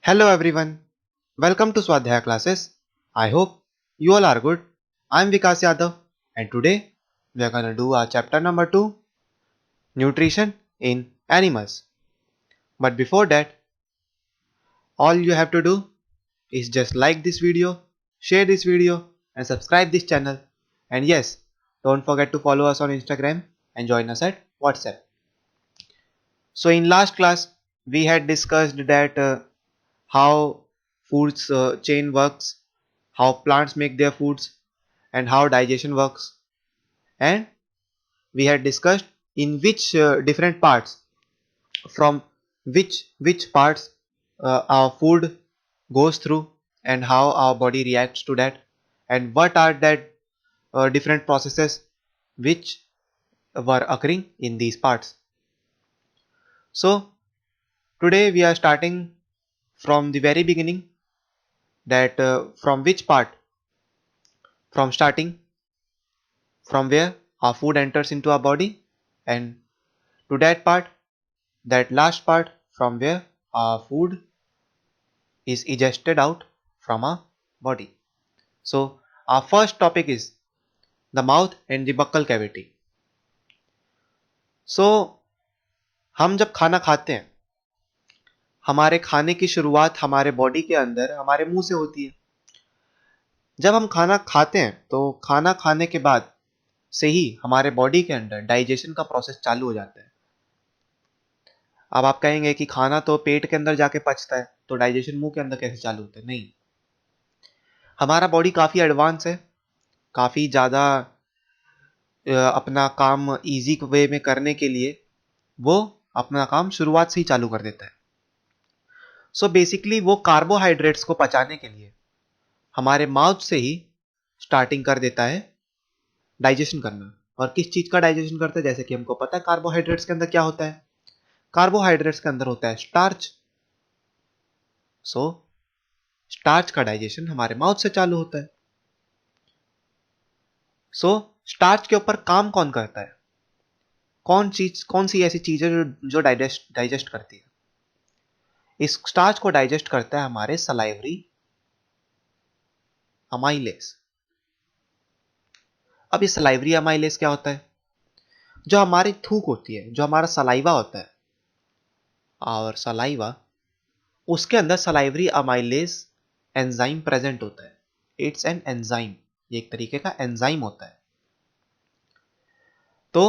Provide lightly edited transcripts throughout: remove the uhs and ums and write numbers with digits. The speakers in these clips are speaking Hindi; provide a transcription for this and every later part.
Hello everyone, welcome to Swadhyaya classes. I hope you all are good. I'm Vikas Yadav and today we are gonna do our chapter number 2, Nutrition in Animals. But before that, all you have to do is just like this video, share this video and subscribe this channel. And yes, don't forget to follow us on Instagram and join us at WhatsApp. So in last class, we had discussed that how foods chain works, how plants make their foods, and how digestion works. And we had discussed in which different parts, from which parts our food goes through, and how our body reacts to that, and what are that different processes which were occurring in these parts. So today we are starting from the very beginning, that from which part, from starting from where our food enters into our body, and to that part, that last part from where our food is egested out from our body. So our first topic is the mouth and the buccal cavity. So हम जब खाना खाते हैं, हमारे खाने की शुरुआत हमारे बॉडी के अंदर हमारे मुंह से होती है. जब हम खाना खाते हैं तो खाना खाने के बाद से ही हमारे बॉडी के अंदर डाइजेशन का प्रोसेस चालू हो जाता है. अब आप कहेंगे कि खाना तो पेट के अंदर जाके पचता है, तो डाइजेशन मुंह के अंदर कैसे चालू होता है? नहीं, हमारा बॉडी काफ़ी एडवांस है, काफ़ी ज़्यादा अपना काम इजी वे में करने के लिए वो अपना काम शुरुआत से ही चालू कर देता है. सो बेसिकली वो कार्बोहाइड्रेट्स को पचाने के लिए हमारे माउथ से ही स्टार्टिंग कर देता है डाइजेशन करना. और किस चीज़ का डाइजेशन करता है? जैसे कि हमको पता है कार्बोहाइड्रेट्स के अंदर क्या होता है. कार्बोहाइड्रेट्स के अंदर होता है स्टार्च. सो स्टार्च का डाइजेशन हमारे माउथ से चालू होता है. सो स्टार्च के ऊपर काम कौन करता है? कौन सी ऐसी चीज है जो डाइजेस्ट करती है? इस स्टार्च को डाइजेस्ट करता है हमारे सलाइवरी अमाइलेस. अब ये सलाइवरी अमाइलेस क्या होता है? जो हमारी थूक होती है, जो हमारा सलाइवा होता है, और सलाइवा, उसके अंदर सलाइवरी अमाइलेस एंजाइम प्रेजेंट होता है. इट्स एन एंजाइम, ये एक तरीके का एंजाइम होता है. तो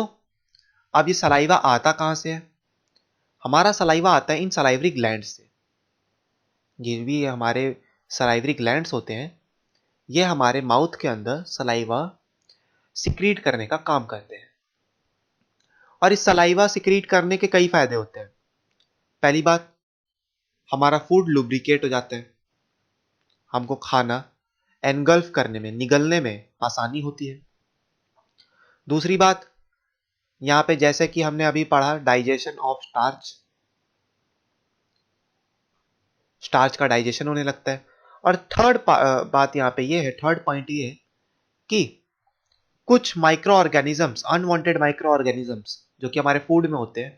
अब ये सलाइवा आता कहां से है? हमारा सलाइवा आता है इन सलाइवरी ग्लैंड से. ये भी हमारे सलाइवरी ग्लैंड्स होते हैं, ये हमारे माउथ के अंदर सलाइवा सिक्रीट करने का काम करते हैं. और इस सलाइवा सिक्रीट करने के कई फायदे होते हैं. पहली बात, हमारा फूड लुब्रिकेट हो जाता है, हमको खाना एनगल्फ करने में, निगलने में आसानी होती है. दूसरी बात, यहां पे जैसे कि हमने अभी पढ़ा डाइजेशन ऑफ स्टार्च, स्टार्च का डाइजेशन होने लगता है. और थर्ड बात यहां पे ये है, थर्ड पॉइंट ये है कि कुछ micro organisms, unwanted micro organisms जो कि हमारे फूड में होते हैं,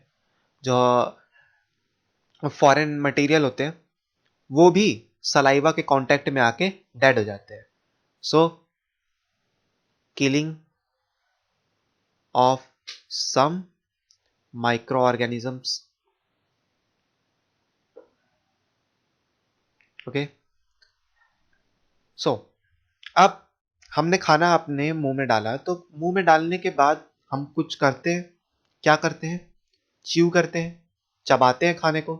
जो फॉरेन मटेरियल होते हैं, वो भी सलाइवा के कांटेक्ट में आके डेड हो जाते हैं. So killing of some microorganisms. Okay, so अब हमने खाना अपने मुंह में डाला, तो मुंह में डालने के बाद हम कुछ करते हैं. क्या करते हैं? च्यू करते हैं, चबाते हैं खाने को.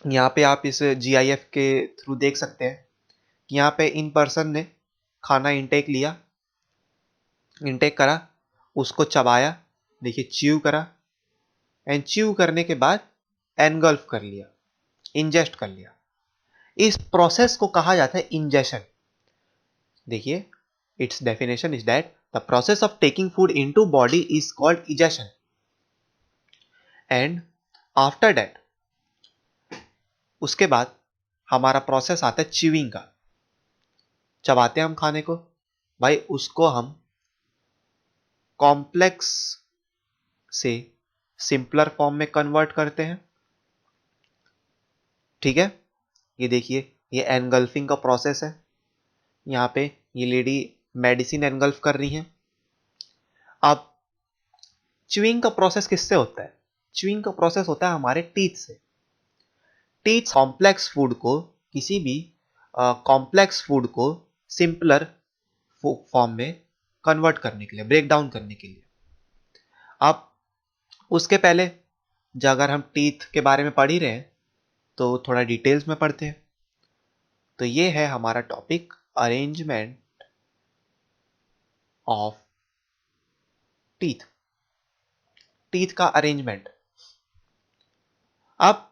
यहाँ पे आप इस GIF के थ्रू देख सकते हैं कि यहाँ पे इन पर्सन ने खाना इंटेक लिया, इंटेक करा, उसको चबाया, देखिए च्यू करा, एंड च्यू करने के बाद एनगल्फ कर लिया, इंजेस्ट कर लिया. इस प्रोसेस को कहा जाता है इंजेशन. देखिए, it's definition is that the process of taking food into body is called egestion. And after that, उसके बाद हमारा प्रोसेस आता है च्यूइंग का. चबाते हैं हम खाने को, भाई उसको हम कॉम्प्लेक्स से सिंपलर फॉर्म में कन्वर्ट करते हैं. ठीक है, ये देखिए ये एनगल्फिंग का प्रोसेस है। यहाँ पे ये लेडी मेडिसिन एनगल्फ कर रही है। अब च्यूइंग का प्रोसेस किससे होता है? च्यूइंग का प्रोसेस होता है हमारे टीथ से। टीथ कॉम्प्लेक्स फूड को, किसी भी कॉम्प्लेक्स फूड को सिंपलर फॉर्म में कन्वर्ट करने के लिए, ब्रेक डाउन करने के लिए। अब उसके पहले अगर हम टीथ के बारे में पढ़ ही रहे हैं तो थोड़ा डिटेल्स में पढ़ते हैं। तो ये है हमारा topic, arrangement of teeth, teeth का अरेंजमेंट। अब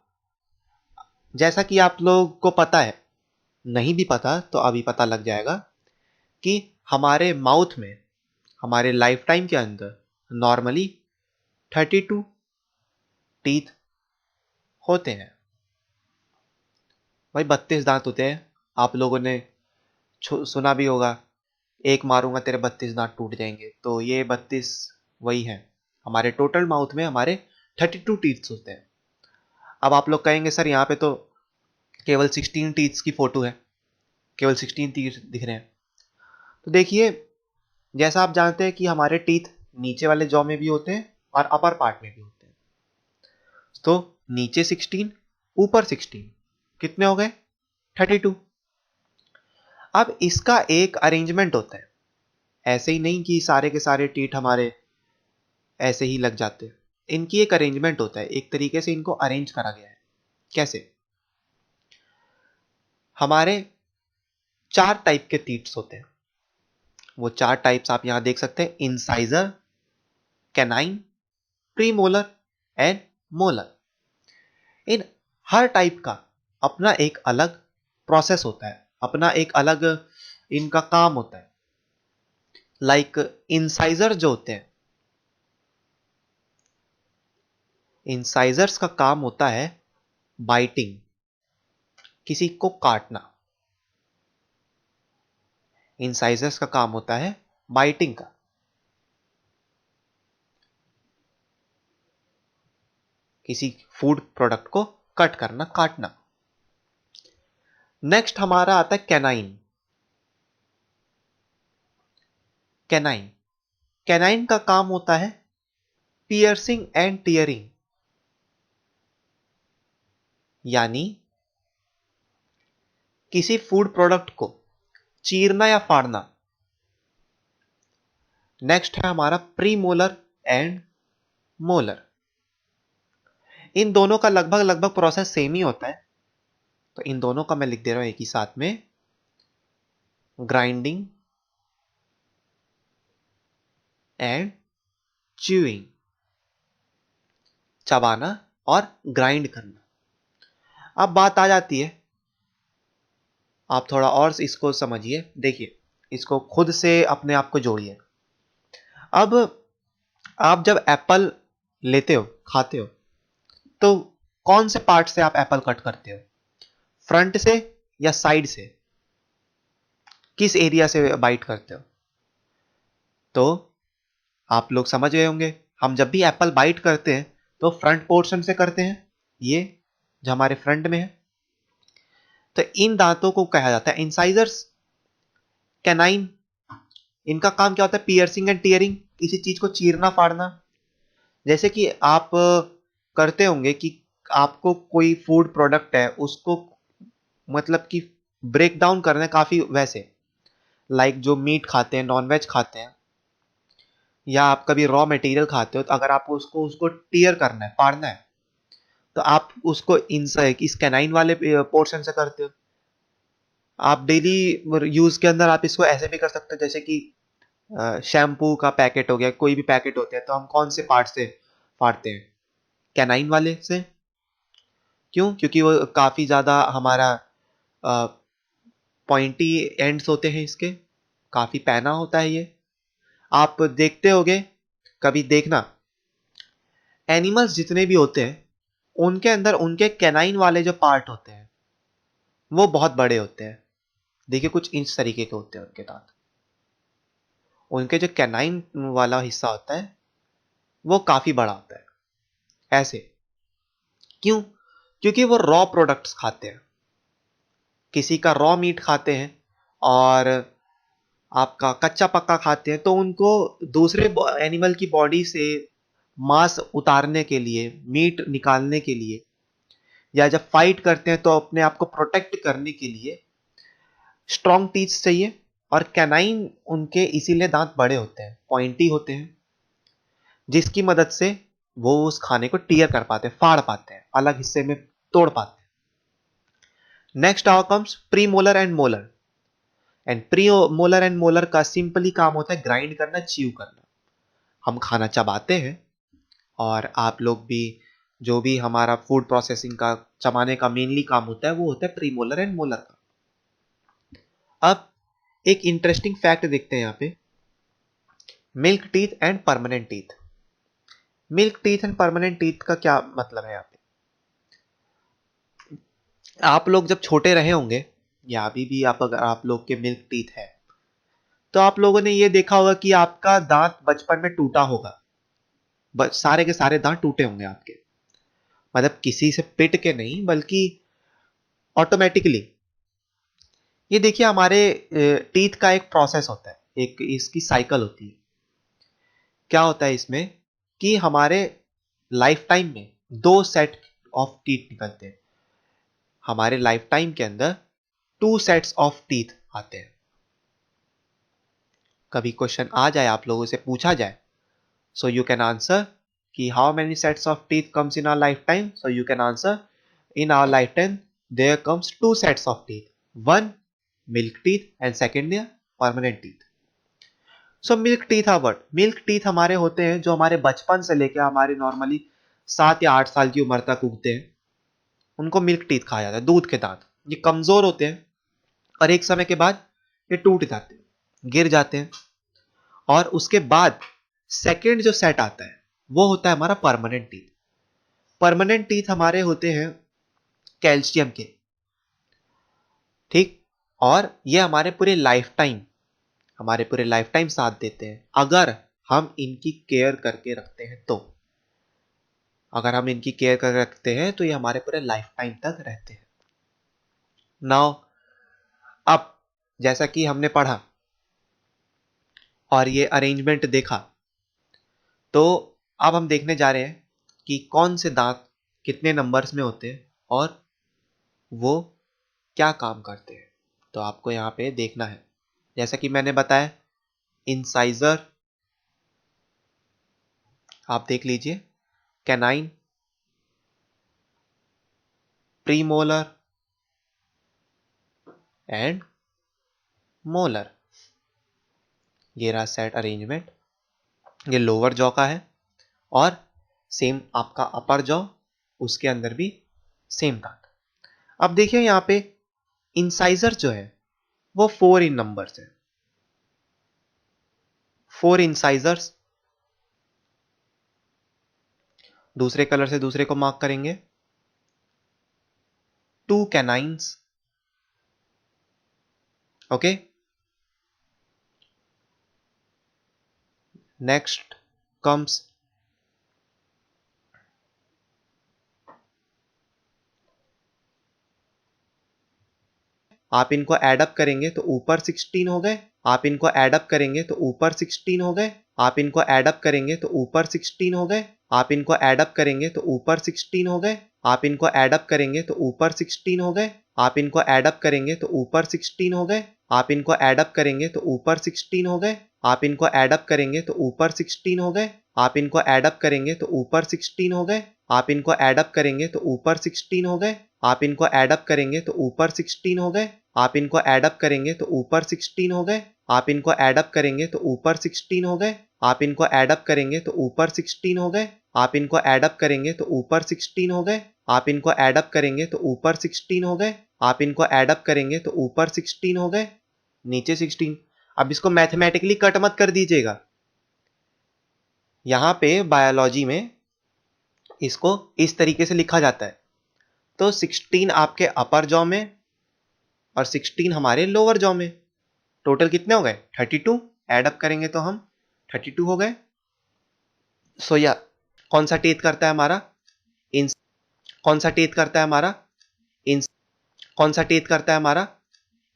जैसा कि आप लोग को पता है, नहीं भी पता तो अभी पता लग जाएगा कि हमारे माउथ में, हमारे लाइफ टाइम के अंदर नॉर्मली 32 टीथ होते हैं। भाई 32 दांत होते हैं। आप लोगों ने सुना भी होगा, एक मारूंगा तेरे 32 दांत टूट जाएंगे। तो ये 32 वही है। हमारे टोटल माउथ में हमारे 32 टीथ्स होते हैं। अब आप लोग कहेंगे सर यहाँ पे तो केवल 16 टीथ्स की फोटो है, केवल 16 टीथ दिख रहे हैं। तो देखिए, जैसा आप जानते हैं कि हमारे टीथ नीचे वाले जॉ में भी होते हैं और अपर पार्ट में भी होते हैं। तो नीचे 16, ऊपर 16, कितने हो गए? 32। अब इसका एक अरेंजमेंट होता है, ऐसे ही नहीं कि सारे के सारे टीथ हमारे ऐसे ही लग जाते हैं। इनकी एक अरेंजमेंट होता है, एक तरीके से इनको अरेंज करा गया है। कैसे? हमारे 4 टाइप के टीथ्स होते हैं। वो 4 टाइप्स आप यहां देख सकते हैं, incisor, canine, premolar and molar. In her type का अपना एक अलग प्रोसेस होता है, अपना एक अलग इनका काम होता है। लाइक इंसाइजर जो होते हैं, इंसाइजर्स का काम होता है बाइटिंग, किसी को काटना। इंसाइजर्स का काम होता है बाइटिंग का, किसी फूड प्रोडक्ट को कट करना, काटना। नेक्स्ट हमारा आता है कैनाइन। कैनाइन कैनाइन का काम होता है पियर्सिंग एंड टीयरिंग, यानी किसी फूड प्रोडक्ट को चीरना या फाड़ना। नेक्स्ट है हमारा प्रीमोलर एंड मोलर। इन दोनों का लगभग लगभग प्रोसेस सेम ही होता है, तो इन दोनों का मैं लिख दे रहा हूं एक ही साथ में, ग्राइंडिंग एंड च्यूइंग, चबाना और ग्राइंड करना। अब बात आ जाती है, आप थोड़ा और इसको समझिए, देखिए इसको खुद से अपने आप को जोड़िए। अब आप जब एप्पल लेते हो, खाते हो, तो कौन से पार्ट से आप एप्पल कट करते हो? फ्रंट से या साइड से? किस एरिया से बाइट करते हो? तो आप लोग समझ गए होंगे, हम जब भी एप्पल बाइट करते हैं तो फ्रंट पोर्शन से करते हैं, ये जो हमारे फ्रंट में है। तो इन दांतों को कहा जाता है इंसाइजर्स। कैनाइन, इनका काम क्या होता है? पियर्सिंग एंड टीयरिंग, किसी चीज को चीरना फाड़ना। जैसे कि आप करते होंगे कि आपको कोई फूड प्रोडक्ट है, उसको मतलब कि ब्रेक डाउन करना है काफी, वैसे लाइक जो मीट खाते हैं, नॉन वेज खाते हैं, या आप कभी रॉ मटेरियल खाते हो, तो अगर आपको उसको उसको टीयर करना है, फाड़ना है, तो आप उसको इस कैनाइन वाले पोर्शन से करते हो। आप डेली यूज के अंदर आप इसको ऐसे भी कर सकते हो, जैसे कि शैम्पू का पैकेट हो गया, कोई भी पैकेट होते हैं, तो हम कौन से पार्ट से फाड़ते हैं? कैनाइन वाले से। क्यों? क्योंकि वो काफी ज्यादा हमारा पॉइंटी एंड्स होते हैं इसके, काफी पैना होता है ये। आप देखते होगे, कभी देखना, एनिमल्स जितने भी होते हैं उनके अंदर उनके कैनाइन वाले जो पार्ट होते हैं वो बहुत बड़े होते हैं। देखिए कुछ इंच तरीके के होते हैं उनके दांत। उनके जो कैनाइन वाला हिस्सा होता है वो काफी बड़ा होता है। ऐसे क्यों? क्योंकि वो रॉ प्रोडक्ट्स खाते हैं, किसी का रॉ मीट खाते हैं और आपका कच्चा पक्का खाते हैं, तो उनको दूसरे एनिमल की बॉडी से मांस उतारने के लिए, मीट निकालने के लिए, या जब फाइट करते हैं तो अपने आप को प्रोटेक्ट करने के लिए स्ट्रॉन्ग टीथ चाहिए। और कैनाइन उनके इसीलिए दांत बड़े होते हैं, पॉइंटी होते हैं, जिसकी मदद से वो उस खाने को टीयर कर पाते हैं, फाड़ पाते हैं, अलग हिस्से में तोड़ पाते हैं। Next our comes premolar and molar. And premolar and molar का सिंपली काम होता है ग्राइंड करना, च्यू करना। हम खाना चबाते हैं, और आप लोग भी, जो भी हमारा फूड प्रोसेसिंग का चबाने का मेनली काम होता है, वो होता है प्री मोलर एंड मोलर का। अब एक इंटरेस्टिंग फैक्ट देखते हैं यहां पे, milk teeth and permanent teeth. Milk teeth and permanent teeth का क्या मतलब है यहाँ पे? आप लोग जब छोटे रहे होंगे, या अभी भी आप, अगर आप लोग के मिल्क टीथ है, तो आप लोगों ने ये देखा होगा कि आपका दांत बचपन में टूटा होगा, सारे के सारे दांत टूटे होंगे आपके, मतलब किसी से पिट के नहीं, बल्कि ऑटोमेटिकली। ये देखिए, हमारे टीथ का एक प्रोसेस होता है, एक इसकी साइकिल होती है। क्या होता है इसमें कि हमारे लाइफ टाइम में 2 सेट ऑफ टीथ निकलते हैं। हमारे लाइफ टाइम के अंदर 2 सेट्स ऑफ टीथ आते हैं। कभी क्वेश्चन आ जाए, आप लोगों से पूछा जाए, सो यू कैन आंसर कि how many sets of teeth comes in our lifetime, so you can answer in our lifetime there comes 2 sets of teeth, one milk teeth and second permanent teeth. So milk teeth are what? Milk teeth हमारे होते हैं जो हमारे बचपन से लेकर हमारे नॉर्मली 7 या 8 साल की उम्र तक उगते हैं, उनको मिल्क टीथ कहा जाता है, दूध के दांत। ये कमजोर होते हैं और एक समय के बाद ये टूट जाते हैं, गिर जाते हैं, और उसके बाद सेकेंड जो सेट आता है वो होता है हमारा परमानेंट टीथ। परमानेंट टीथ हमारे होते हैं कैल्शियम के, ठीक, और ये हमारे पूरे लाइफ टाइम साथ देते हैं, अगर हम इनकी केयर करके रखते हैं तो। अगर हम इनकी केयर करके रखते हैं तो ये हमारे पूरे लाइफ टाइम तक रहते हैं। नाउ, अब जैसा कि हमने पढ़ा और ये अरेंजमेंट देखा, तो अब हम देखने जा रहे हैं कि कौन से दांत कितने नंबर्स में होते हैं और वो क्या काम करते हैं। तो आपको यहां पे देखना है, जैसा कि मैंने बताया, इंसाइजर आप देख लीजिए, कैनाइन, प्रीमोलर एंड मोलर। ये रहा सेट अरेंजमेंट। ये लोअर जॉ का है, और सेम आपका अपर जॉ, उसके अंदर भी सेम दांत। अब देखिए यहां पे इंसाइजर जो है वो 4 इन नंबर्स है, 4 इंसाइजर्स। दूसरे कलर से दूसरे को मार्क करेंगे। 2 कैनाइन्स, ओके। नेक्स्ट कम्स आप इनको एडअप करेंगे तो ऊपर 16 हो गए, आप इनको एडअप करेंगे तो ऊपर 16 हो गए, आप इनको एडअप करेंगे तो ऊपर 16 हो गए, आप इनको एडअप करेंगे तो ऊपर 16 हो गए, आप इनको एडअप करेंगे तो ऊपर 16 हो गए, आप इनको एडअप करेंगे तो ऊपर 16 हो गए, आप इनको एडअप करेंगे तो ऊपर 16 हो गए, आप इनको एडअप करेंगे तो ऊपर 16 हो गए, आप इनको एडअप करेंगे तो ऊपर 16 हो गए, आप इनको एडअप करेंगे तो ऊपर 16 हो गए, आप इनको एडअप करेंगे तो ऊपर 16 हो गए, आप इनको एडअप करेंगे तो ऊपर 16 हो गए, आप इनको एडअप करेंगे तो ऊपर 16 हो गए, आप इनको एडअप करेंगे तो ऊपर 16 हो गए, आप इनको एडअप करेंगे तो ऊपर 16 हो गए, आप इनको एडअप करेंगे तो ऊपर 16 हो गए, आप इनको एडअप करेंगे तो ऊपर 16 हो गए, नीचे 16। अब इसको मैथमेटिकली कट मत कर दीजिएगा, यहां पे बायोलॉजी में इसको इस तरीके से लिखा जाता है। तो 16 आपके अपर जॉ में और 16 हमारे लोअर जॉ में, टोटल कितने हो गए? 32। एडअप करेंगे तो हम 32 हो गए। सो या कौन सा टीथ करता है हमारा? कौन सा टीथ करता है हमारा इन कौन सा टीथ करता है हमारा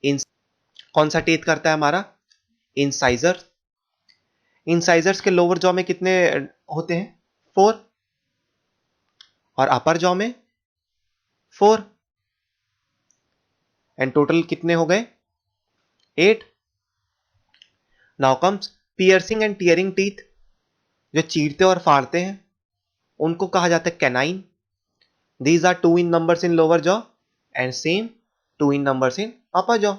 इन कौन सा टीथ करता है हमारा इंसाइजर। इंसाइजर्स के लोअर जॉ में कितने होते हैं 4 और अपर जॉ में 4 एंड टोटल कितने हो गए 8। Now comes piercing and tearing teeth, जो चीरते और फाड़ते हैं उनको कहा जाता है canine. These are 2 in numbers in lower jaw and same 2 in numbers in upper jaw.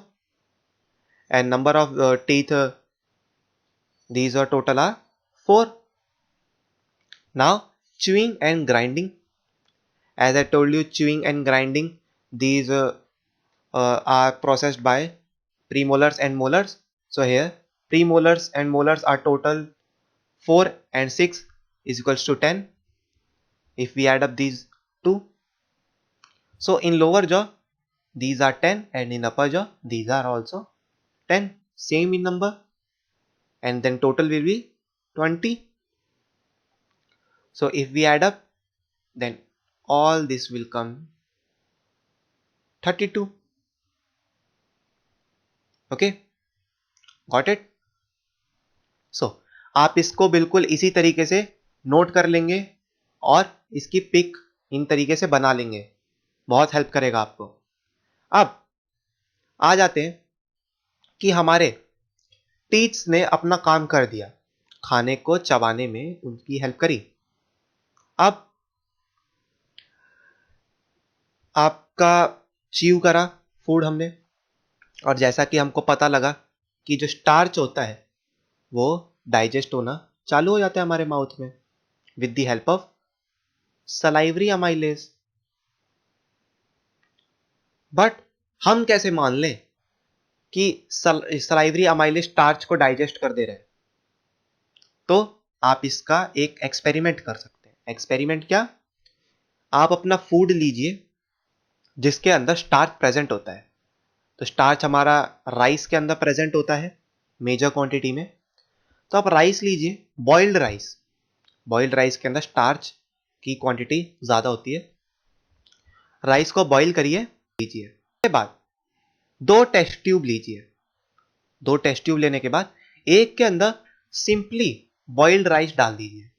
And number of teeth, these are total are 4. Now chewing and grinding. As I told you, chewing and grinding, these are processed by premolars and molars. So here premolars and molars are total 4 and 6 is equals to 10 if we add up these two. So in lower jaw these are 10 and in upper jaw these are also 10, same in number, and then total will be 20. So if we add up then all this will come 32. Okay, got it? So आप इसको बिल्कुल इसी तरीके से नोट कर लेंगे और इसकी पिक इन तरीके से बना लेंगे, बहुत हेल्प करेगा आपको। अब आ जाते हैं कि हमारे टीथ्स ने अपना काम कर दिया, खाने को चबाने में उनकी हेल्प करी। अब आपका च्यू करा फूड हमने, और जैसा कि हमको पता लगा कि जो स्टार्च होता है वो डाइजेस्ट होना चालू हो जाता है हमारे माउथ में with the help of salivary amylase. But हम कैसे मान लें कि सलाइवरी अमाइलेज स्टार्च को डाइजेस्ट कर दे रहे हैं? तो आप इसका एक एक्सपेरिमेंट कर सकते हैं। एक्सपेरिमेंट क्या? आप अपना फूड लीजिए जिसके अंदर स्टार्च प्रेजेंट होता है। तो स्टार्च हमारा राइस के अंदर प्रेजेंट होता है मेजर क्वांटिटी में। तो आप राइस लीजिए, बॉइल्ड राइस। बॉइल्ड राइस के अंदर स्टार्च की क्वांटिटी ज्यादा होती है। राइस को बॉइल करिए, लीजिए। उसके बाद 2 टेस्ट ट्यूब लीजिए। 2 टेस्ट ट्यूब लेने के बाद एक के अंदर सिंपली बॉइल्ड राइस डाल दीजिए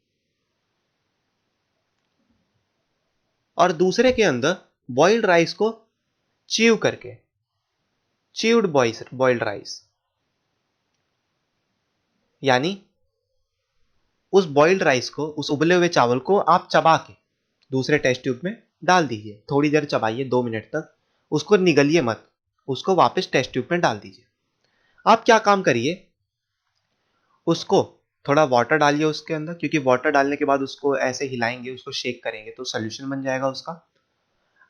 और दूसरे के अंदर बॉइल्ड राइस को च्यू करके, च्यूड बॉइल्ड राइस, यानी उस बॉइल्ड राइस को, उस उबले हुए चावल को आप चबा के दूसरे टेस्ट ट्यूब में डाल दीजिए। थोड़ी देर चबाइए, 2 मिनट तक, उसको निगलिए मत, उसको वापस टेस्ट ट्यूब में डाल दीजिए। आप क्या काम करिए, उसको थोड़ा वाटर डालिए उसके अंदर, क्योंकि वाटर डालने के बाद उसको ऐसे हिलाएंगे, उसको शेक करेंगे तो सोल्यूशन बन जाएगा उसका।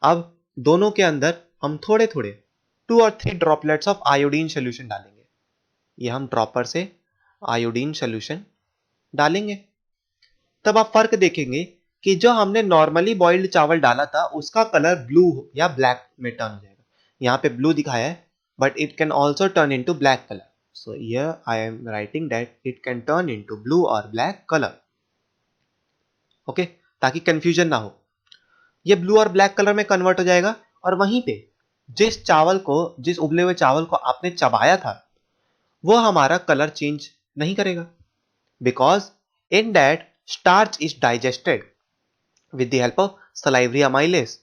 अब दोनों के अंदर हम थोड़े थोड़े 2 और 3 ड्रॉपलेट्स ऑफ आयोडीन सोल्यूशन डालेंगे। ये हम ड्रॉपर से आयोडीन सोल्यूशन डालेंगे। तब आप फर्क देखेंगे कि जो हमने नॉर्मली बॉइल्ड चावल डाला था उसका कलर ब्लू या ब्लैक में टर्न हो जाएगा। यहाँ पे ब्लू दिखाया है but it can also turn into black colour. So here I am writing that it can turn into blue or black color. Okay, ताकि कंफ्यूजन ना हो। ये ब्लू और ब्लैक कलर में कन्वर्ट हो जाएगा और वहीं पे जिस चावल को, जिस उबले हुए चावल को आपने चबाया था वो हमारा कलर चेंज नहीं करेगा, because in that starch is digested with the help of salivary amylase.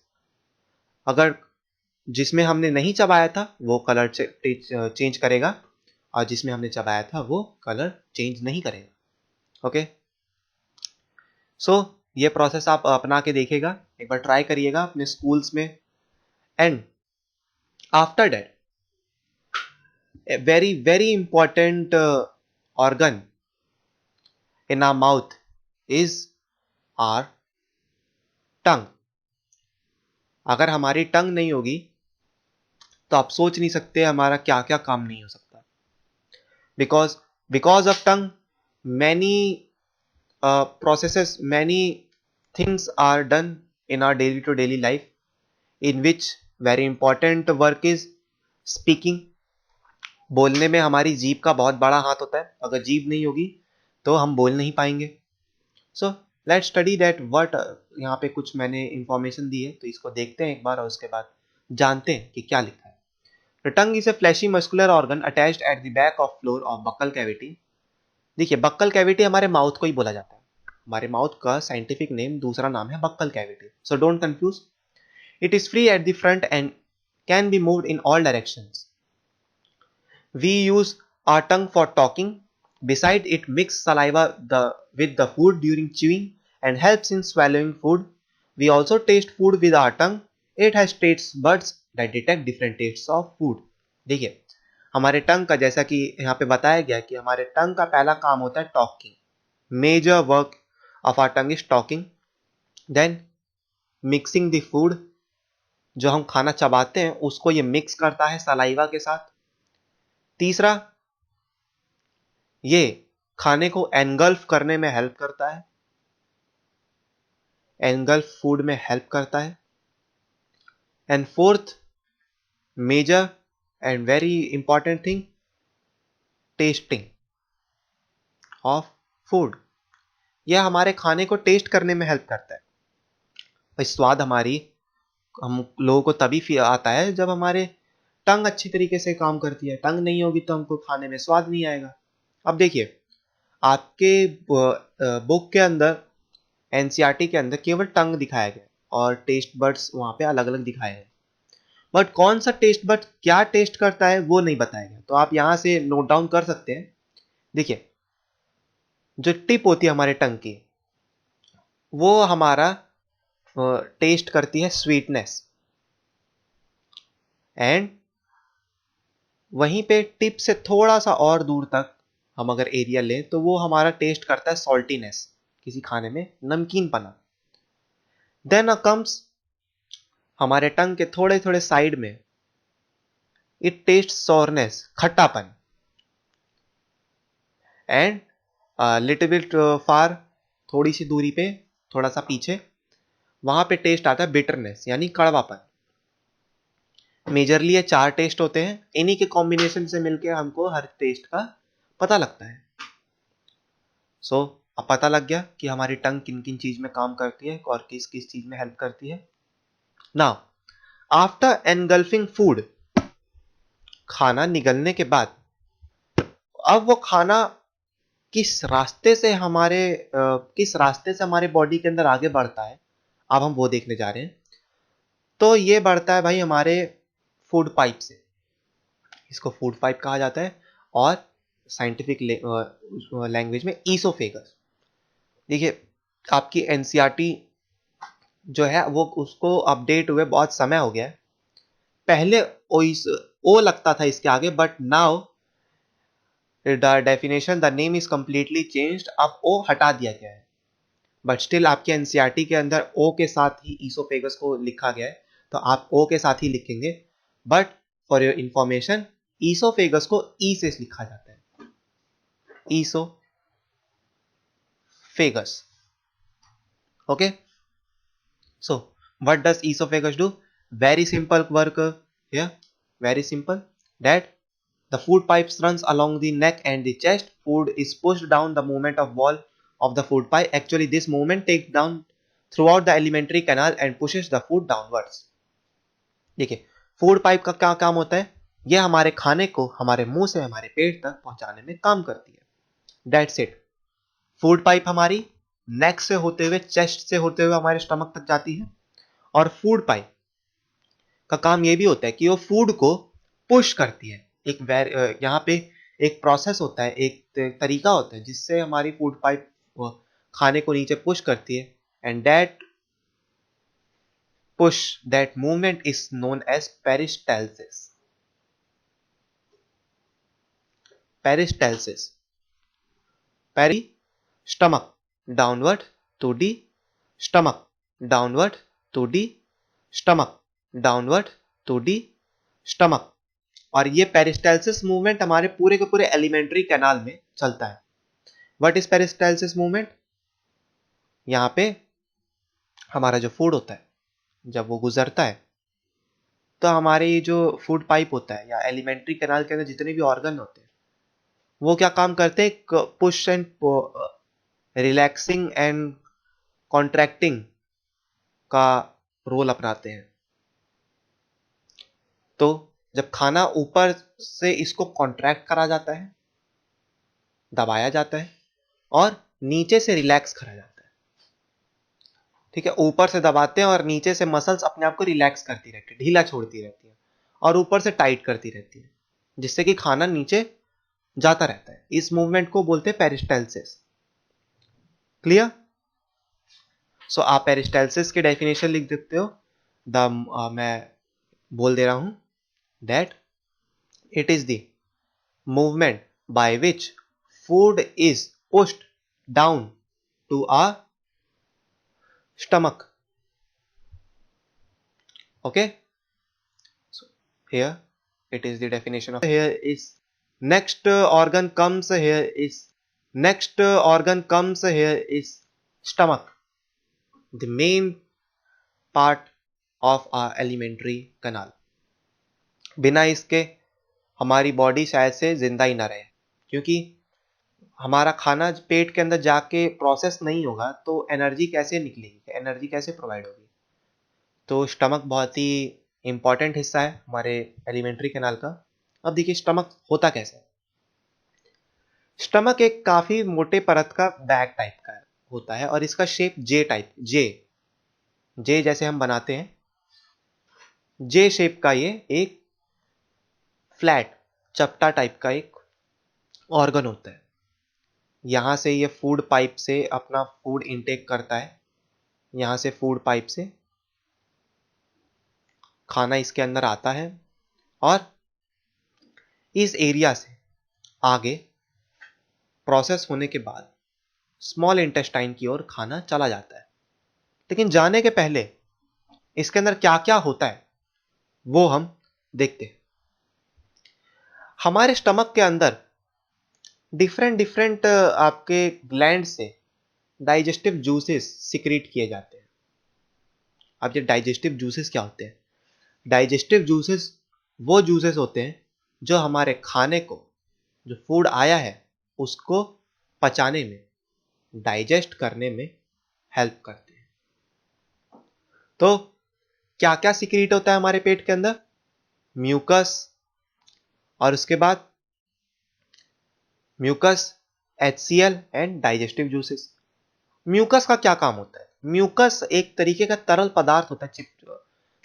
अगर जिसमें हमने नहीं चबाया था वो कलर चेंज करेगा और जिसमें हमने चबाया था वो कलर चेंज नहीं करेगा। ओके, सो ये प्रोसेस आप अपना के देखिएगा, एक बार ट्राई करिएगा अपने स्कूल्स में। And after that a very important organ in our mouth is our tongue. अगर हमारी टंग नहीं होगी तो आप सोच नहीं सकते हमारा क्या क्या काम नहीं हो सकता। because of tongue many processes, many things are done in our daily to daily life, in which very important work is speaking. बोलने में हमारी जीभ का बहुत बड़ा हाथ होता है। अगर जीभ नहीं होगी तो हम बोल नहीं पाएंगे। So let's study that what, यहाँ पे कुछ मैंने इंफॉर्मेशन दी है तो इसको देखते हैं एक बार और उसके बाद जानते हैं कि क्या लिखा है। The tongue is a fleshy muscular organ attached at the back of floor of buccal cavity. देखिए बक्कल कैविटी हमारे माउथ को ही बोला जाता है, हमारे माउथ का साइंटिफिक नेम दूसरा नाम है buccal cavity, so don't confuse. It is free at the front end can be moved in all directions. We use our tongue for talking. Besides, it mixes saliva with the food during chewing and helps in swallowing food. We also taste food with our tongue. It has taste buds that detect different tastes of food. देखिए हमारे टंग का, जैसा कि यहाँ पे बताया गया कि हमारे टंग का पहला काम होता है talking. Major work of our tongue is talking, then mixing the food, जो हम खाना चबाते हैं उसको ये मिक्स करता है सलाइवा के साथ। तीसरा, ये खाने को एनगल्फ करने में हेल्प करता है, एनगल्फ फूड में हेल्प करता है। And fourth major and very important thing, tasting of food, यह हमारे खाने को टेस्ट करने में हेल्प करता है। भाई स्वाद हम लोगों को तभी आता है जब हमारे टंग अच्छी तरीके से काम करती है। टंग नहीं होगी तो हमको खाने में स्वाद नहीं आएगा। अब देखिए आपके बुक के अंदर, एनसीईआरटी के अंदर केवल टंग दिखाया गया और टेस्ट बड्स वहां पे अलग अलग दिखाए हैं, बट कौन सा टेस्ट बड क्या टेस्ट करता है वो नहीं बताया गया। तो आप यहां से नोट डाउन कर सकते हैं। देखिए जो टिप होती है हमारे टंग की, वो हमारा टेस्ट करती है स्वीटनेस, एंड वहीं पे टिप से थोड़ा सा और दूर तक हम अगर एरिया लें तो वो हमारा टेस्ट करता है सॉल्टीनेस, किसी खाने में नमकीन पना। देन कम्स हमारे टंग के थोड़े थोड़े साइड में, इट टेस्ट सोरनेस, खट्टापन। एंड लिटिल बिट फार, थोड़ी सी दूरी पे, थोड़ा सा पीछे, वहां पे टेस्ट आता है बिटरनेस यानी कड़वापन। मेजरली ये 4 टेस्ट होते हैं, इन्हीं के कॉम्बिनेशन से मिलके हमको हर टेस्ट का पता लगता है। सो अब पता लग गया कि हमारी टंग किन किन चीज में काम करती है और किस किस चीज में हेल्प करती है। नाउ आफ्टर एनगल्फिंग फूड, खाना निगलने के बाद अब वो खाना किस रास्ते से हमारे बॉडी के अंदर आगे बढ़ता है, अब हम वो देखने जा रहे हैं। तो ये बढ़ता है भाई हमारे फूड पाइप से, इसको फूड पाइप कहा जाता है, और साइंटिफिक लैंग्वेज में ईसोफेगस। देखिए आपकी एनसीईआरटी जो है वो उसको अपडेट हुए बहुत समय हो गया है। पहले ओ लगता था इसके आगे, but now the definition, the name is completely changed, अब ओ हटा दिया गया है। बट स्टिल आपके एनसीईआरटी के अंदर ओ के साथ ही ईसोफेगस को लिखा गया है, तो आप ओ के साथ ही लिखेंगे। But for your information, oesophagus को ई से लिखा जाता है, oesophagus. Okay, so what does esophagus do? Very simple work here, very simple, that the food pipes runs along the neck and the chest. Food is pushed down the movement of wall of the food pipe. Actually this movement takes down throughout the alimentary canal and pushes the food downwards. देखिए फूड पाइप का क्या काम होता है, यह हमारे खाने को हमारे मुंह से हमारे पेट तक पहुंचाने में काम करती है। That's it. फूड पाइप हमारी नेक से होते हुए, चेस्ट से होते हुए हमारे स्टमक तक जाती है, और फूड पाइप का काम यह भी होता है कि वो फूड को पुश करती है। यहाँ पे एक प्रोसेस होता है, एक तरीका होता है जिससे हमारी फूड पाइप खाने को नीचे पुश करती है, and that movement is known as peristalsis. Peri, stomach, downward to the stomach, downward to the stomach, downward to the stomach। और ये पेरिस्टालसिस मूवमेंट हमारे पूरे के पूरे एलिमेंट्री कैनाल में चलता है। What is peristalsis movement? यहाँ पे हमारा जो फूड होता है जब वो गुजरता है तो हमारे जो फूड पाइप होता है या एलिमेंट्री कैनाल के अंदर जितने भी ऑर्गन होते हैं वो क्या काम करते हैं, push and relaxing and contracting का रोल अपनाते हैं। तो जब खाना ऊपर से इसको कॉन्ट्रैक्ट करा जाता है, दबाया जाता है, और नीचे से रिलैक्स करा जाता है। ठीक है, ऊपर से दबाते हैं और नीचे से मसल्स अपने आप को रिलैक्स करती रहती है, ढीला छोड़ती रहती है, और ऊपर से टाइट करती रहती है, जिससे कि खाना नीचे जाता रहता है। इस मूवमेंट को बोलते हैं पेरिस्टाल्सिस। क्लियर? सो आप पेरिस्टाल्सिस की डेफिनेशन लिख देते हो। मैं बोल दे रहा हूं, that it is the movement by which food is pushed down to our stomach. Okay, so here it is the definition of. Here is next organ comes. Here is next organ comes. Here is stomach, the main part of our alimentary canal. बिना इसके हमारी बॉडी शायद से जिंदा ही ना रहे, क्योंकि हमारा खाना पेट के अंदर जाके प्रोसेस नहीं होगा तो एनर्जी कैसे निकलेगी, एनर्जी कैसे प्रोवाइड होगी। तो स्टमक बहुत ही इंपॉर्टेंट हिस्सा है हमारे एलिमेंट्री कैनाल का। अब देखिए स्टमक होता कैसे है। स्टमक एक काफी मोटे परत का बैग टाइप का होता है और इसका शेप जे टाइप, जे जैसे हम बनाते हैं, जे शेप का ये एक फ्लैट चपटा टाइप का एक ऑर्गन होता है। यहां से ये फूड पाइप से अपना फूड इनटेक करता है, यहां से फूड पाइप से खाना इसके अंदर आता है और इस एरिया से आगे प्रोसेस होने के बाद स्मॉल इंटेस्टाइन की ओर खाना चला जाता है। लेकिन जाने के पहले इसके अंदर क्या क्या होता है वो हम देखते हैं। हमारे स्टमक के अंदर डिफरेंट डिफरेंट आपके ग्लैंड से डाइजेस्टिव जूसेस सिक्रीट किए जाते हैं। अब ये डाइजेस्टिव जूसेस क्या होते हैं? डाइजेस्टिव जूसेस वो जूसेस होते हैं जो हमारे खाने को, जो फूड आया है उसको पचाने में, डाइजेस्ट करने में हेल्प करते हैं। तो क्या क्या सिक्रीट होता है हमारे पेट के अंदर? म्यूकस, और उसके बाद mucus, HCl and digestive juices. Mucus का क्या काम होता है? म्यूकस एक तरीके का तरल पदार्थ होता है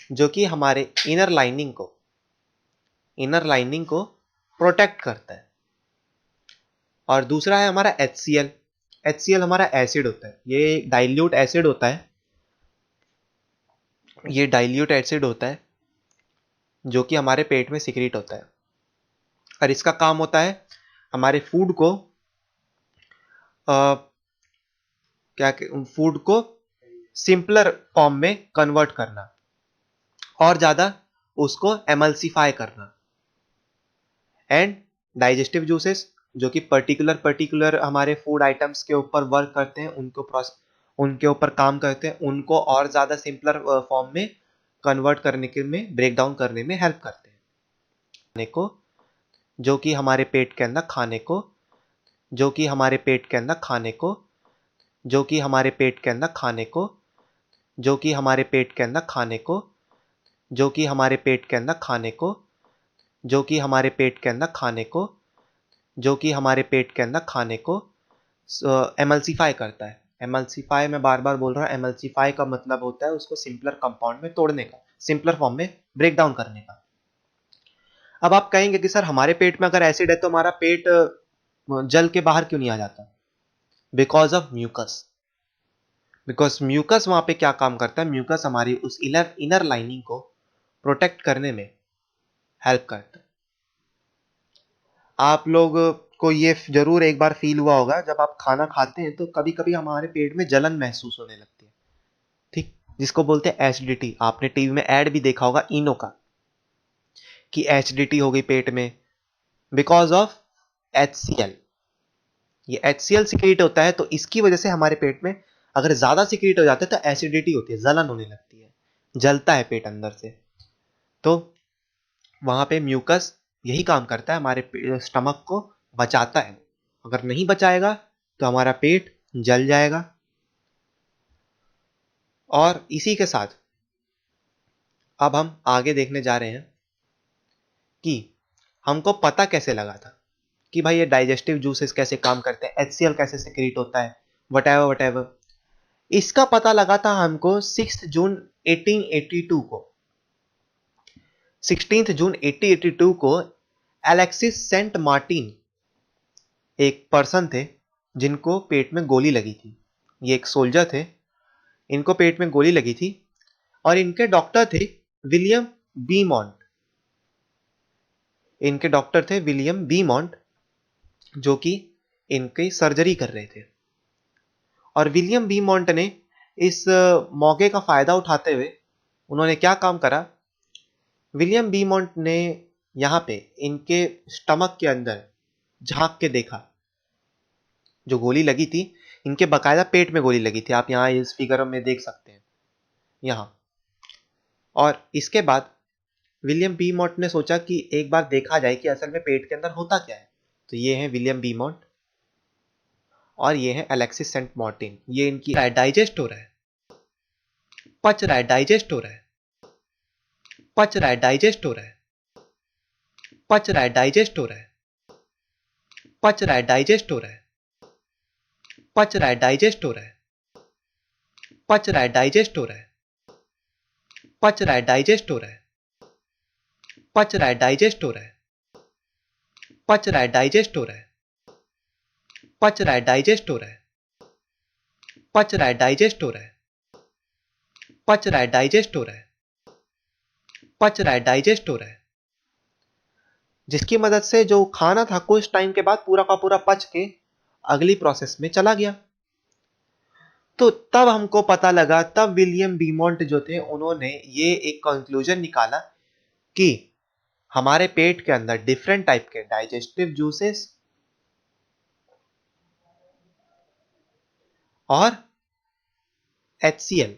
जो कि हमारे इनर लाइनिंग को प्रोटेक्ट करता है। और दूसरा है हमारा HCl। HCl हमारा एसिड होता है, ये डाइल्यूट एसिड होता है, ये डाइल्यूट एसिड होता है जो कि हमारे पेट में सिक्रीट होता है। और इसका काम होता है हमारे फूड को फूड को सिंपलर फॉर्म में कन्वर्ट करना और ज्यादा उसको एमल्सिफाई करना। एंड डाइजेस्टिव जूसेस जो कि पर्टिकुलर हमारे फूड आइटम्स के ऊपर वर्क करते हैं, उनके ऊपर काम करते हैं, उनको और ज्यादा सिंपलर फॉर्म में कन्वर्ट करने के में, ब्रेक डाउन करने में हेल्प करते हैं। खाने को जो कि हमारे पेट के अंदर खाने को जो कि हमारे पेट के अंदर खाने को जो कि हमारे पेट के अंदर खाने को जो कि हमारे पेट के अंदर खाने को जो कि हमारे पेट के अंदर खाने को जो कि हमारे पेट के अंदर खाने को जो कि हमारे पेट के अंदर खाने को एमल्सिफाई करता है। एमल्सिफाई मैं बार बार बोल रहा हूँ, एमल्सिफाई का मतलब होता है उसको सिंपलर कंपाउंड में तोड़ने का, सिंपलर फॉर्म में ब्रेक डाउन करने का। अब आप कहेंगे कि सर हमारे पेट में अगर एसिड है तो हमारा पेट जल के बाहर क्यों नहीं आ जाता? Because of mucus. Because mucus वहां पे क्या काम करता है? म्यूकस हमारी उस इनर लाइनिंग को प्रोटेक्ट करने में हेल्प करता है। आप लोग को ये जरूर एक बार फील हुआ होगा, जब आप खाना खाते हैं तो कभी कभी हमारे पेट में जलन महसूस होने लगती है, ठीक, जिसको बोलते हैं एसिडिटी। आपने टीवी में ऐड भी देखा होगा इनो का कि एसिडिटी हो गई पेट में, बिकॉज ऑफ HCl। ये HCl सिक्रीट होता है, तो इसकी वजह से हमारे पेट में अगर ज्यादा सिक्रीट हो जाता है तो एसिडिटी होती है, जलन होने लगती है, जलता है पेट अंदर से। तो वहां पे म्यूकस यही काम करता है, हमारे स्टमक को बचाता है। अगर नहीं बचाएगा तो हमारा पेट जल जाएगा। और इसी के साथ अब हम आगे देखने जा रहे हैं कि हमको पता कैसे लगा था कि भाई ये डाइजेस्टिव जूसेस कैसे काम करते हैं, HCl कैसे सिक्रीट होता है, वटेवर वटेवर। इसका पता लगा था हमको 6 जून 1882 को। 16 जून 1882 को एलेक्सिस सेंट मार्टिन एक पर्सन थे जिनको पेट में गोली लगी थी। ये एक सोल्जर थे, इनको पेट में गोली लगी थी और इनके डॉक्टर थे विलियम बीमॉन्ट। इनके डॉक्टर थे विलियम बीमॉन्ट जो कि इनकी सर्जरी कर रहे थे। और विलियम बीमॉन्ट ने इस मौके का फायदा उठाते हुए उन्होंने क्या काम करा, विलियम बीमॉन्ट ने यहां पे इनके स्टमक के अंदर झांक के देखा। जो गोली लगी थी इनके बकायदा पेट में गोली लगी थी, आप यहां इस फिगर में देख सकते हैं यहां। और इसके बाद विलियम बीमॉन्ट ने सोचा कि एक बार देखा जाए कि असल में पेट के अंदर होता क्या है। तो ये है विलियम बीमॉन्ट और ये है एलेक्सिस सेंट मार्टिन। ये इनकी डाइजेस्ट हो रहा है, पच रहा है, डाइजेस्ट हो रहा है, पच रहा है, डाइजेस्ट हो रहा है, पच रहा है, डाइजेस्ट हो रहा है, पच रहा है, डाइजेस्ट हो रहा है, पच रहा है, डाइजेस्ट हो रहा है, पच रहा है, डाइजेस्ट हो रहा है, पच रहा है, डाइजेस्ट हो रहा है, पच रहा है, डाइजेस्ट हो रहा है, पच रहा है, डाइजेस्ट हो रहा है, पच रहा है, डाइजेस्ट हो रहा है, पच रहा है, डाइजेस्ट हो रहा है, पच रहा है, डाइजेस्ट हो रहा है, पच रहा है, डाइजेस्ट हो रहा है। जिसकी मदद से जो खाना था कुछ टाइम के बाद पूरा का पूरा पच के अगली प्रोसेस में चला गया। तो तब हमको पता लगा, तब विलियम बीमॉन्ट जो थे उन्होंने ये एक कंक्लूजन निकाला कि हमारे पेट के अंदर डिफरेंट टाइप के डाइजेस्टिव जूसेस और HCl,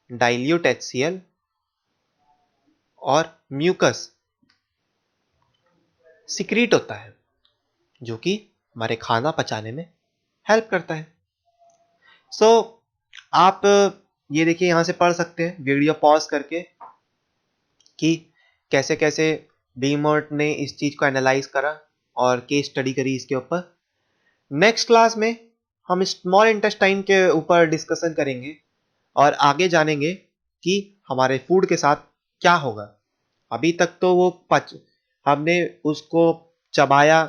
डाइल्यूट HCl और म्यूकस सिक्रीट होता है जो कि हमारे खाना पचाने में हेल्प करता है। सो आप ये देखिए यहां से पढ़ सकते हैं वीडियो पॉज करके कि कैसे कैसे बीमॉन्ट ने इस चीज को एनालाइज करा और केस स्टडी करी इसके ऊपर। नेक्स्ट क्लास में हम स्मॉल इंटेस्टाइन के ऊपर डिस्कशन करेंगे और आगे जानेंगे कि हमारे फूड के साथ क्या होगा। अभी तक तो वो हमने उसको चबाया,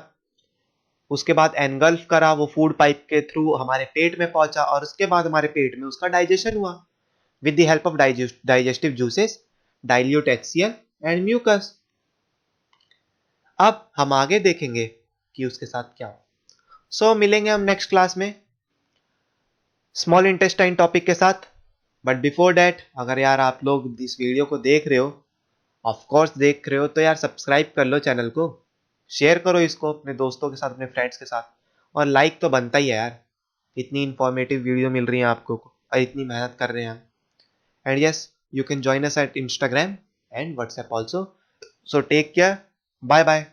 उसके बाद एनगल्फ करा, वो फूड पाइप के थ्रू हमारे पेट में पहुंचा और उसके बाद हमारे पेट में उसका डाइजेशन हुआ with the help of digestive juices, dilute HCl and mucus. अब हम आगे देखेंगे कि उसके साथ क्या हो। सो मिलेंगे हम नेक्स्ट क्लास में स्मॉल इंटेस्टाइन टॉपिक के साथ। बट बिफोर डैट, अगर यार आप लोग इस वीडियो को देख रहे हो, ऑफ कोर्स देख रहे हो, तो यार सब्सक्राइब कर लो चैनल को, शेयर करो इसको अपने दोस्तों के साथ, अपने फ्रेंड्स के साथ, और लाइक तो बनता ही है यार। इतनी इंफॉर्मेटिव वीडियो मिल रही है आपको और इतनी मेहनत कर रहे हैं हम। And yes, you can join us at Instagram and WhatsApp also. So take care, bye bye.